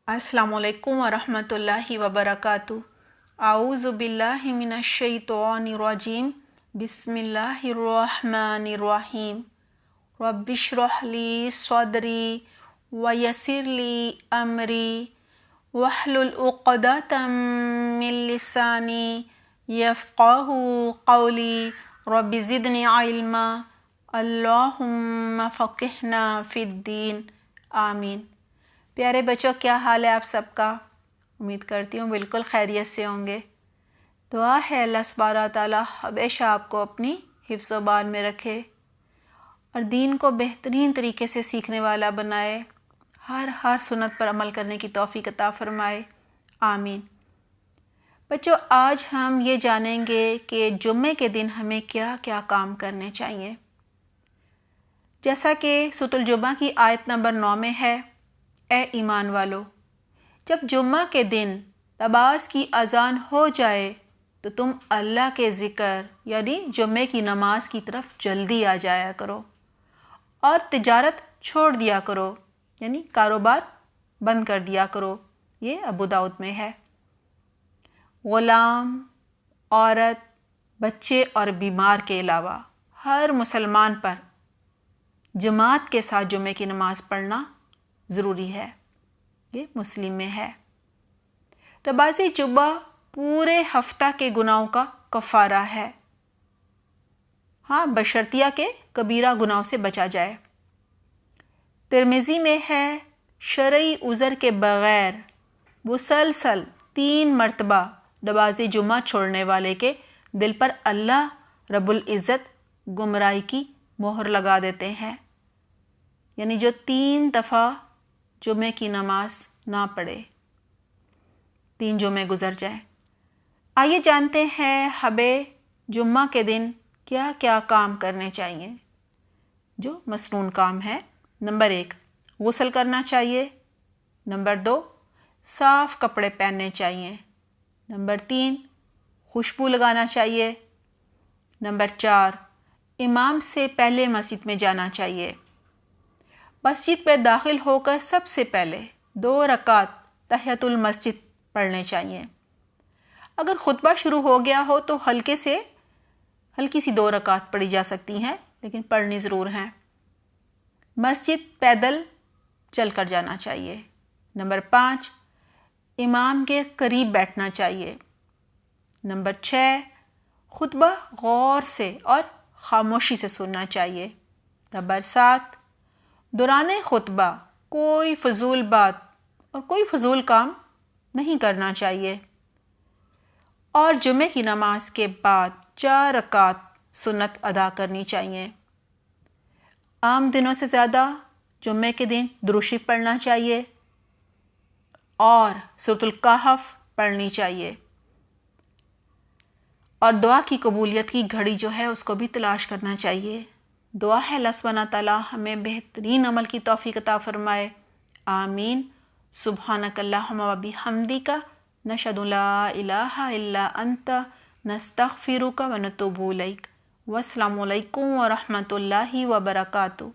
अस्सलामु अलैकुम वरहमतुल्लाहि वबरकातुहू। आऊज़ु बिल्लाहि मिनश शैतानिर रजीम। बिस्मिल्लाहिर्रहमानिर्रहीम। रब्बिश्रह ली सदरी वयस्सिर ली अमरी वहलुल उक़दतम मिन लिसानी यफ़क़हू क़ौली रब्बि ज़िदनी इल्मा अल्लाहुम्मा फ़क़िहना फ़िद्दीन। आमीन। प्यारे बच्चों, क्या हाल है आप सबका? उम्मीद करती हूँ बिल्कुल खैरियत से होंगे। दुआ है अल्लाह सुब्हानहू तआला हमेशा आपको अपनी हिफ्ज़ व बाल में रखे और दीन को बेहतरीन तरीके से सीखने वाला बनाए, हर सुन्नत पर अमल करने की तौफ़ीक़ अता फ़रमाए। आमीन। बच्चों, आज हम ये जानेंगे कि जुम्मे के दिन हमें क्या क्या काम करने चाहिए। जैसा कि सूरह जुम्मा की आयत नंबर 9 में है, ए ईमान वालो, जब जुम्मा के दिन नमाज की अज़ान हो जाए तो तुम अल्लाह के ज़िक्र यानी जुम्मे की नमाज की तरफ जल्दी आ जाया करो और तिजारत छोड़ दिया करो यानी कारोबार बंद कर दिया करो। ये अबू दाऊद में है। ग़ुलाम, औरत, बच्चे और बीमार के अलावा हर मुसलमान पर जमात के साथ जुम्मे की नमाज़ पढ़ना ज़रूरी है। ये मुस्लिम में है। नमाज़ जुम्मा पूरे हफ्ता के गुनाहों का कफ़ारा है। हाँ, बशर्तिया के कबीरा गुनाहों से बचा जाए। तिरमिज़ी में है, शरई उज़र के बग़ैर मुसलसल 3 मरतबा नमाज़ जुम्मा छोड़ने वाले के दिल पर अल्लाह रब्बुल इज़्ज़त गुमराही की मोहर लगा देते हैं। यानी जो 3 दफ़ा जुम्मे की नमाज ना पढ़े, 3 जुम्मे गुजर जाए। आइए जानते हैं हमें जुम्मा के दिन क्या क्या काम करने चाहिए जो मसनून काम है। नंबर 1, गुस्ल करना चाहिए। नंबर 2, साफ़ कपड़े पहनने चाहिए। नंबर 3, खुशबू लगाना चाहिए। नंबर 4, इमाम से पहले मस्जिद में जाना चाहिए। मस्जिद में दाखिल होकर सबसे पहले 2 रकात तहियतुल मस्जिद पढ़ने चाहिए। अगर खुतबा शुरू हो गया हो तो हल्की सी 2 रकात पढ़ी जा सकती हैं, लेकिन पढ़नी ज़रूर हैं। मस्जिद पैदल चल कर जाना चाहिए। नंबर 5, इमाम के करीब बैठना चाहिए। नंबर 6, खुतबा गौर से और ख़ामोशी से सुनना चाहिए। नंबर 7, दौरान खुतबा कोई फ़जूल बात और कोई फ़जूल काम नहीं करना चाहिए। और जुम्मे की नमाज के बाद 4 रकात सुन्नत अदा करनी चाहिए। आम दिनों से ज़्यादा जुम्मे के दिन दुरूद शरीफ पढ़ना चाहिए और सूरतुल कहफ पढ़नी चाहिए। और दुआ की कबूलियत की घड़ी जो है उसको भी तलाश करना चाहिए। दुआ है अल्लाह सुब्हानहू तआला हमें बेहतरीन अमल की तौफ़ीक़ अता फ़रमाए। आमीन। सुब्हानकल्लाहुम्मा व बिहम्दिका नशहदु ला इलाहा इल्ला अंता नस्तग़फ़िरुका व नतूबु इलैक। वस्सलामु अलैकुम व रहमतुल्लाहि व बरकातुहू।